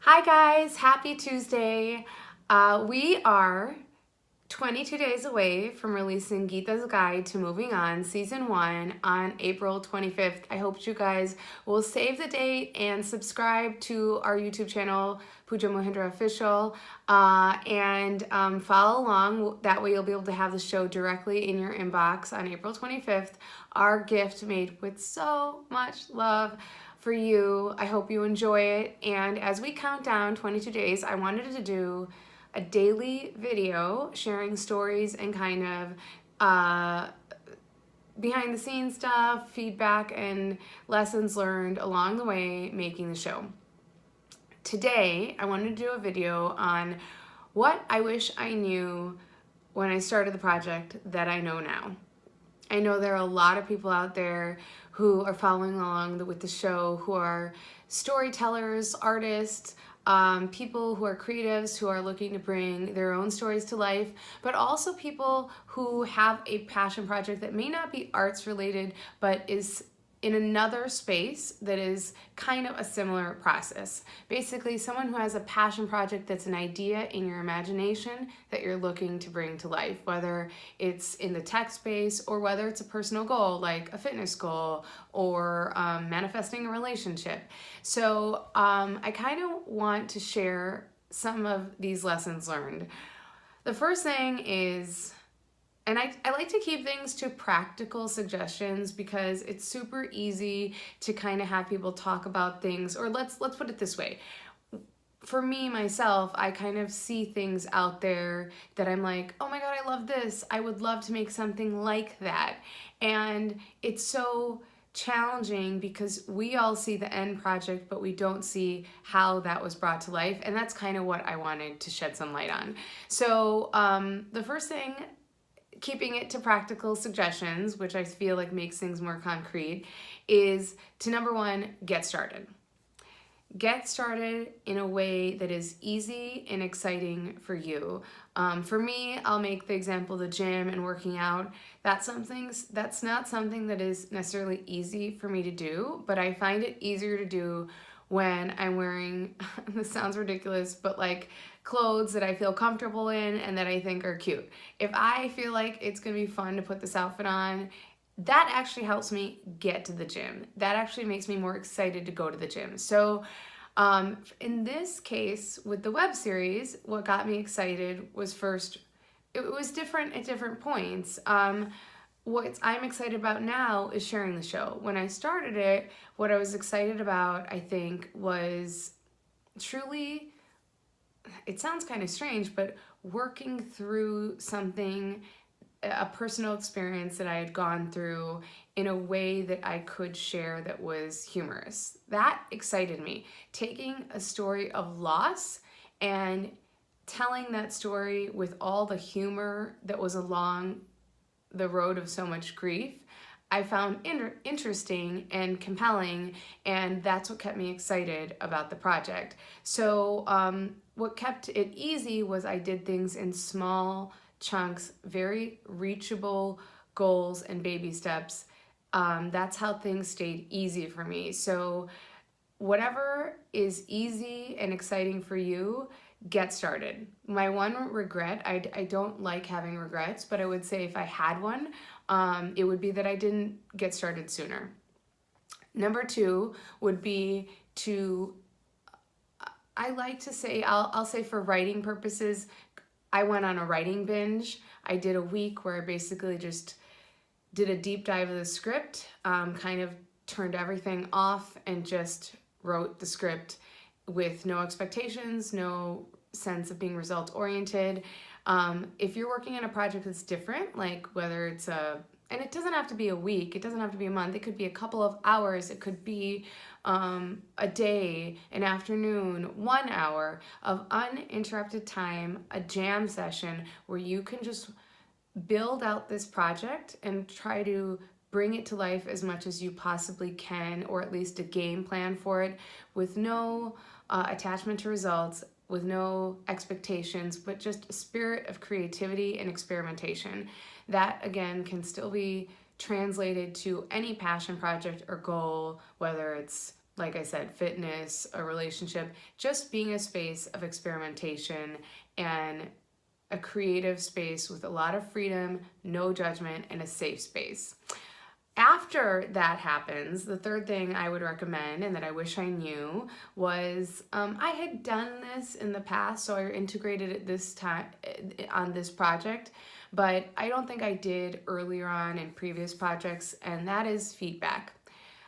Hi guys, happy Tuesday. We are 22 days away from releasing Geeta's Guide to Moving On Season 1 on April 25th. I hope you guys will save the date and subscribe to our YouTube channel, Puja Official, and follow along. That way you'll be able to have the show directly in your inbox on April 25th. Our gift made with so much love for you. I hope you enjoy it. And as we count down 22 days, I wanted to do a daily video sharing stories and kind of behind the scenes stuff, feedback, and lessons learned along the way making the show. Today, I wanted to do a video on what I wish I knew when I started the project that I know now. I know there are a lot of people out there who are following along with the show who are storytellers, artists, people who are creatives who are looking to bring their own stories to life, but also people who have a passion project that may not be arts related, but is in another space that is kind of a similar process. Basically, someone who has a passion project that's an idea in your imagination that you're looking to bring to life, whether it's in the tech space or whether it's a personal goal like a fitness goal or manifesting a relationship. So I kind of want to share some of these lessons learned. The first thing is, and I like to keep things to practical suggestions because it's super easy to kind of have people talk about things, or let's put it this way. For me, myself, I kind of see things out there that I'm like, oh my God, I love this. I would love to make something like that. And it's so challenging because we all see the end project, but we don't see how that was brought to life. And that's kind of what I wanted to shed some light on. So the first thing, keeping it to practical suggestions, which I feel like makes things more concrete, is to number one, get started. Get started in a way that is easy and exciting for you. For me, I'll make the example of the gym and working out. That's not something that is necessarily easy for me to do, but I find it easier to do when I'm wearing, this sounds ridiculous, but like clothes that I feel comfortable in and that I think are cute. If I feel like it's gonna be fun to put this outfit on, that actually helps me get to the gym. That actually makes me more excited to go to the gym. So in this case, with the web series, what got me excited was first, it was different at different points. What I'm excited about now is sharing the show. When I started it, what I was excited about, I think, was truly, it sounds kind of strange, but working through something, a personal experience that I had gone through in a way that I could share that was humorous. That excited me. Taking a story of loss and telling that story with all the humor that was along the road of so much grief, I found interesting and compelling, and that's what kept me excited about the project. So what kept it easy was I did things in small chunks, very reachable goals and baby steps. That's how things stayed easy for me. So whatever is easy and exciting for you, get started. My one regret, I don't like having regrets, but I would say if I had one, it would be that I didn't get started sooner. Number two would be to, I like to say, I'll say for writing purposes, I went on a writing binge. I did a week where I basically just did a deep dive of the script, kind of turned everything off and just wrote the script with no expectations, no sense of being result oriented. If you're working on a project that's different, like whether it's and it doesn't have to be a week, it doesn't have to be a month, it could be a couple of hours, it could be a day, an afternoon, 1 hour of uninterrupted time, a jam session where you can just build out this project and try to bring it to life as much as you possibly can, or at least a game plan for it with no attachment to results, with no expectations, but just a spirit of creativity and experimentation. That, again, can still be translated to any passion project or goal, whether it's like I said, fitness, a relationship, just being a space of experimentation and a creative space with a lot of freedom, no judgment, and a safe space. After that happens, the third thing I would recommend and that I wish I knew was I had done this in the past, so I integrated it this time on this project, but I don't think I did earlier on in previous projects, and that is feedback.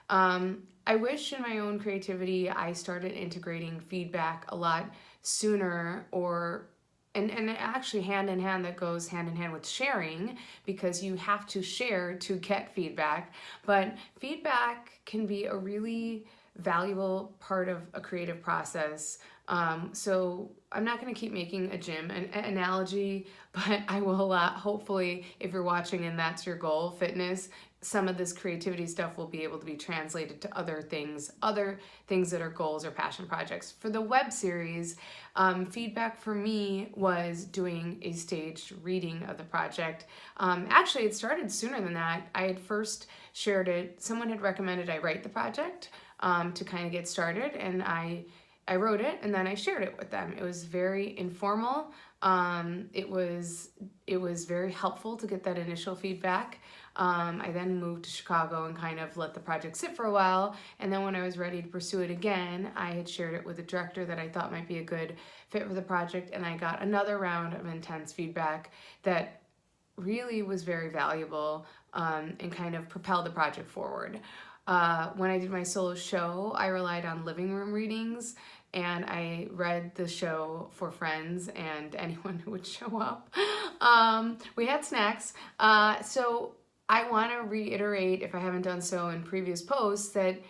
I wish in my own creativity I started integrating feedback a lot sooner, and actually hand in hand, that goes hand in hand with sharing, because you have to share to get feedback. But feedback can be a really valuable part of a creative process. So I'm not going to keep making a gym analogy, but I will hopefully, if you're watching and that's your goal, fitness, some of this creativity stuff will be able to be translated to other things that are goals or passion projects. For the web series, feedback for me was doing a staged reading of the project. Actually, it started sooner than that. I had first shared it. Someone had recommended I write the project to kind of get started, and I wrote it, and then I shared it with them. It was very informal. It was very helpful to get that initial feedback. I then moved to Chicago and kind of let the project sit for a while, and then when I was ready to pursue it again, I had shared it with a director that I thought might be a good fit for the project, and I got another round of intense feedback that really was very valuable, and kind of propelled the project forward. When I did my solo show, I relied on living room readings, and I read the show for friends and anyone who would show up. We had snacks. So I want to reiterate, if I haven't done so in previous posts, that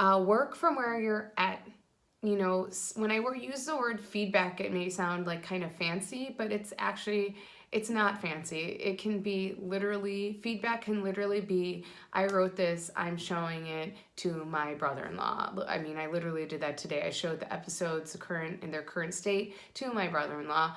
work from where you're at. You know, when I use the word feedback, it may sound like kind of fancy, but it's not fancy. It can be literally, feedback can literally be, I wrote this, I'm showing it to my brother-in-law. I mean, I literally did that today. I showed the episodes in their current state to my brother-in-law.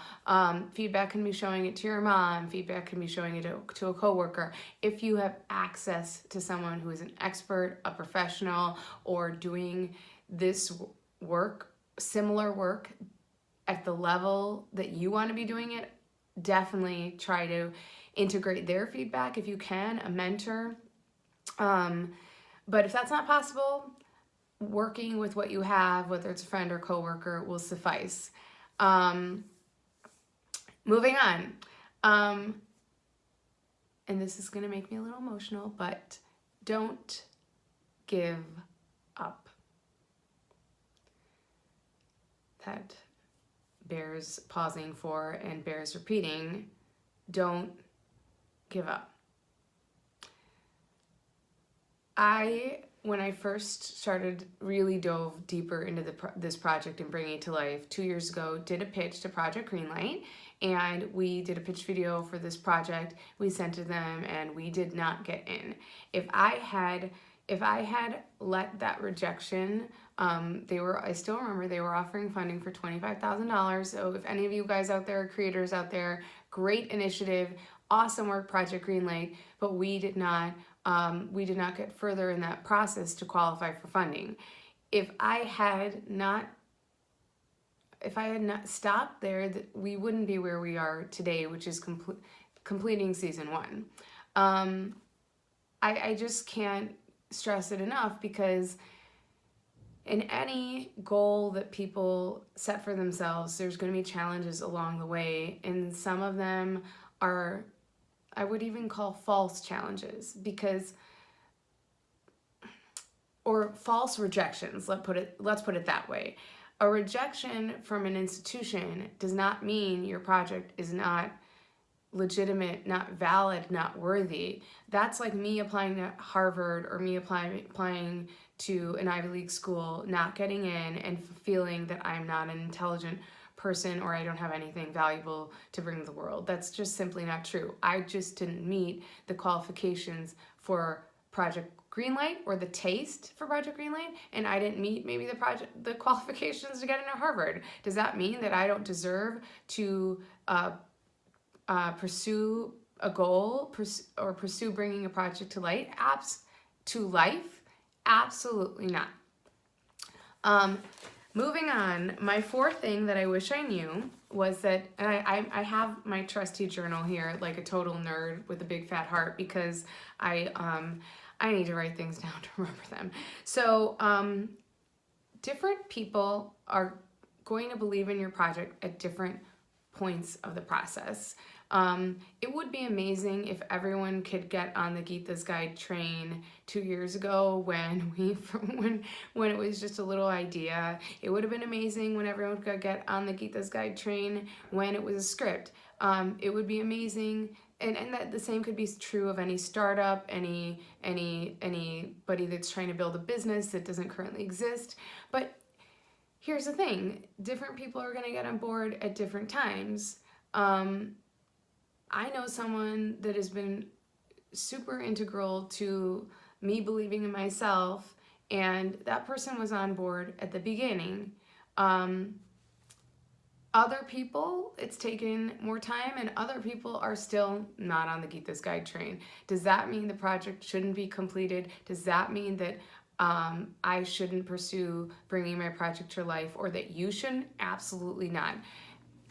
Feedback can be showing it to your mom. Feedback can be showing it to a coworker. If you have access to someone who is an expert, a professional, or doing this work, similar work at the level that you want to be doing it, definitely try to integrate their feedback if you can, a mentor. But if that's not possible, working with what you have, whether it's a friend or coworker, will suffice. Moving on. And this is going to make me a little emotional, but don't give up. That bears pausing for and bears repeating. Don't give up. When I first really dove deeper into this project and bringing it to life 2 years ago, did a pitch to Project Greenlight, and we did a pitch video for this project. We sent it to them, and we did not get in. If I had let that rejection, I still remember they were offering funding for $25,000. So if any of you guys out there, creators out there, great initiative, awesome work, Project Greenlight, but we did not get further in that process to qualify for funding. If I had not stopped there, we wouldn't be where we are today, which is completing season 1. I just can't stress it enough, because in any goal that people set for themselves, there's going to be challenges along the way, and some of them are, I would even call, false challenges, or false rejections. Let's put it that way. A rejection from an institution does not mean your project is not legitimate, not valid, not worthy. That's like me applying to Harvard, or me applying to an Ivy League school, not getting in, and feeling that I'm not an intelligent person, or I don't have anything valuable to bring to the world. That's just simply not true. I just didn't meet the qualifications for Project Greenlight, or the taste for Project Greenlight, and I didn't meet maybe the qualifications to get into Harvard. Does that mean that I don't deserve to pursue a goal, or pursue bringing a project to life? Absolutely not. Moving on, my fourth thing that I wish I knew was that, and I have my trusty journal here, like a total nerd with a big fat heart, because I need to write things down to remember them. So different people are going to believe in your project at different points of the process. It would be amazing if everyone could get on the Geeta's Guide train 2 years ago when when it was just a little idea. It would have been amazing when everyone could get on the Geeta's Guide train when it was a script. It would be amazing, and that the same could be true of any startup, anybody that's trying to build a business that doesn't currently exist. But here's the thing, different people are going to get on board at different times. I know someone that has been super integral to me believing in myself, and that person was on board at the beginning. Other people, it's taken more time, and other people are still not on the Geeta's Guide train. Does that mean the project shouldn't be completed? Does that mean that I shouldn't pursue bringing my project to life, or that you shouldn't? Absolutely not.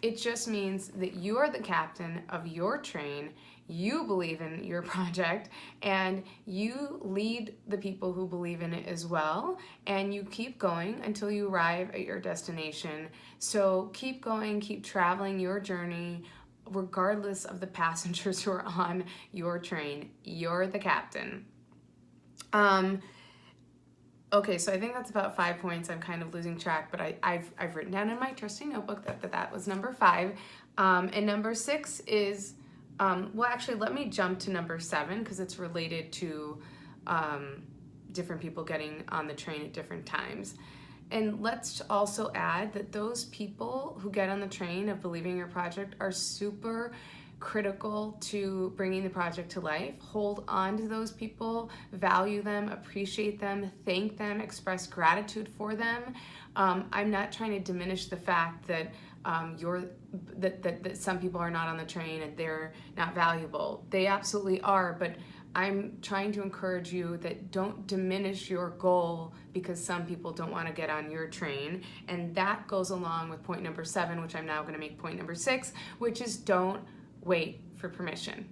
It just means that you are the captain of your train, you believe in your project, and you lead the people who believe in it as well, and you keep going until you arrive at your destination. So keep going, keep traveling your journey, regardless of the passengers who are on your train. You're the captain. Okay, so I think that's about 5 points. I'm kind of losing track, but I've written down in my trusty notebook that was number 5. And number 6 is, well, actually, let me jump to number 7 because it's related to different people getting on the train at different times. And let's also add that those people who get on the train of believing in your project are super critical to bringing the project to life. Hold on to those people, value them, appreciate them, thank them, express gratitude for them. I'm not trying to diminish the fact that that some people are not on the train and they're not valuable. They absolutely are, but I'm trying to encourage you that don't diminish your goal because some people don't want to get on your train. And that goes along with point number 7, which I'm now going to make point number 6, which is don't wait for permission.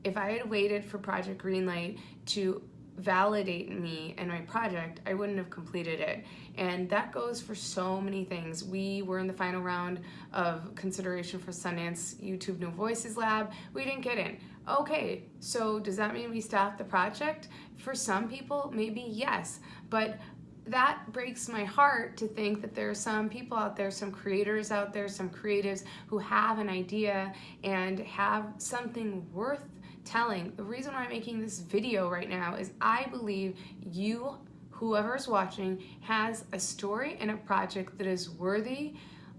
If I had waited for Project Greenlight to validate me and my project, I wouldn't have completed it. And that goes for so many things. We were in the final round of consideration for Sundance YouTube No Voices Lab. We didn't get in. Okay, so does that mean we stopped the project? For some people, maybe yes, but that breaks my heart to think that there are some people out there, some creators out there, some creatives who have an idea and have something worth telling. The reason why I'm making this video right now is I believe you, whoever's watching, has a story and a project that is worthy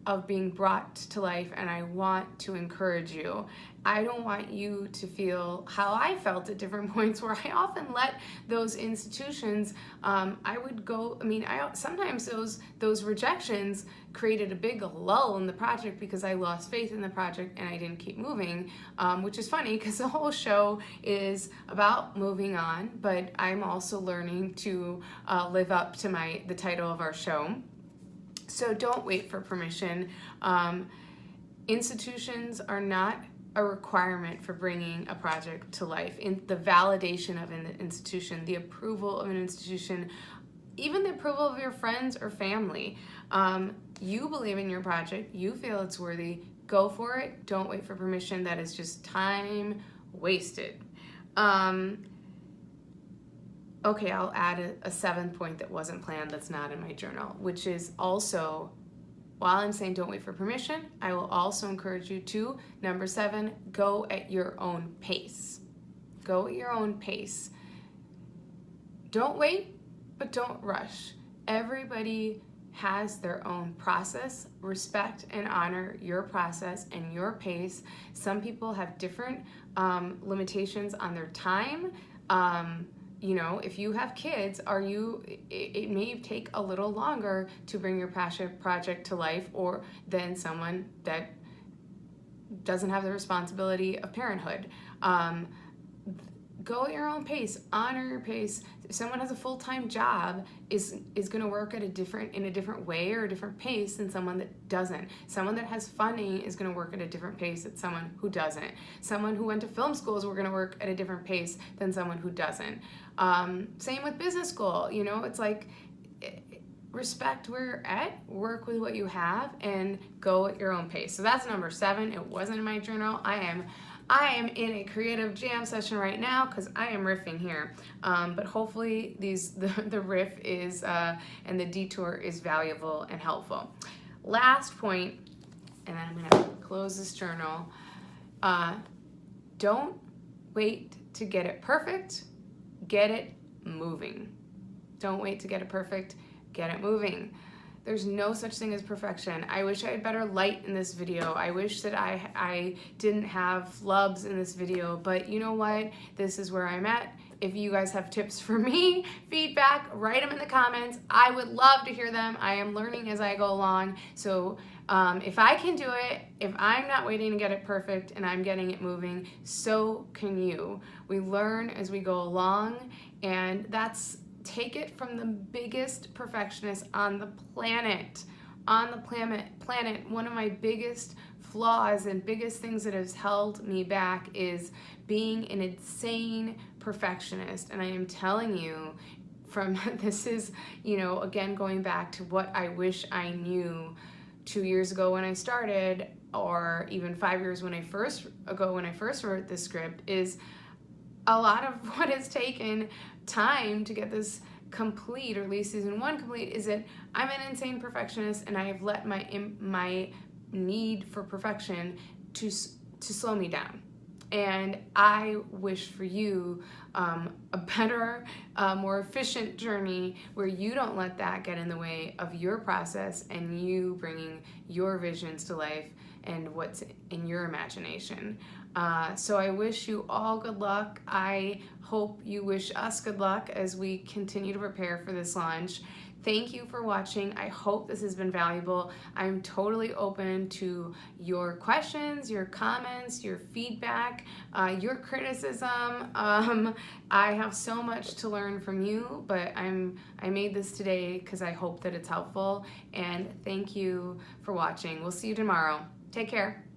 of being brought to life, and I want to encourage you. I don't want you to feel how I felt at different points where I often let those institutions, sometimes those rejections created a big lull in the project because I lost faith in the project and I didn't keep moving, which is funny because the whole show is about moving on, but I'm also learning to live up to the title of our show. So don't wait for permission. Institutions are not a requirement for bringing a project to life. In the validation of an institution, the approval of an institution, even the approval of your friends or family. You believe in your project, you feel it's worthy, go for it. Don't wait for permission. That is just time wasted. Okay, I'll add a 7th point that wasn't planned, that's not in my journal, which is also, while I'm saying don't wait for permission, I will also encourage you to, number 7, go at your own pace. Go at your own pace. Don't wait, but don't rush. Everybody has their own process. Respect and honor your process and your pace. Some people have different limitations on their time. You know, if you have kids, it may take a little longer to bring your passion project to life or than someone that doesn't have the responsibility of parenthood. go at your own pace, honor your pace. If someone has a full-time job, is going to work in a different way or a different pace than someone that doesn't. Someone that has funding is going to work at a different pace than someone who doesn't. Someone who went to film schools are going to work at a different pace than someone who doesn't. Same with business school. You know, it's like, respect where you're at, work with what you have, and go at your own pace. So that's number 7. It wasn't in my journal. I am in a creative jam session right now because I am riffing here. But hopefully the riff is and the detour is valuable and helpful. Last point, and then I'm gonna close this journal. Don't wait to get it perfect. Get it moving. Don't wait to get it perfect. Get it moving. There's no such thing as perfection. I wish I had better light in this video. I wish that I didn't have flubs in this video, but you know what? This is where I'm at. If you guys have tips for me, feedback, write them in the comments. I would love to hear them. I am learning as I go along. So if I can do it, if I'm not waiting to get it perfect and I'm getting it moving, so can you. We learn as we go along, and take it from the biggest perfectionist on the planet. One of my biggest flaws and biggest things that has held me back is being an insane perfectionist. And I am telling you, this is, again, going back to what I wish I knew 2 years ago when I started, or even 5 years when I first wrote this script, is a lot of what has taken time to get this complete, or at least season 1 complete, is that I'm an insane perfectionist, and I have let my need for perfection to slow me down. And I wish for you a better, more efficient journey where you don't let that get in the way of your process and you bringing your visions to life and what's in your imagination. So I wish you all good luck. I hope you wish us good luck as we continue to prepare for this launch. Thank you for watching. I hope this has been valuable. I'm totally open to your questions, your comments, your feedback, your criticism. I have so much to learn from you, but I made this today because I hope that it's helpful. And thank you for watching. We'll see you tomorrow. Take care.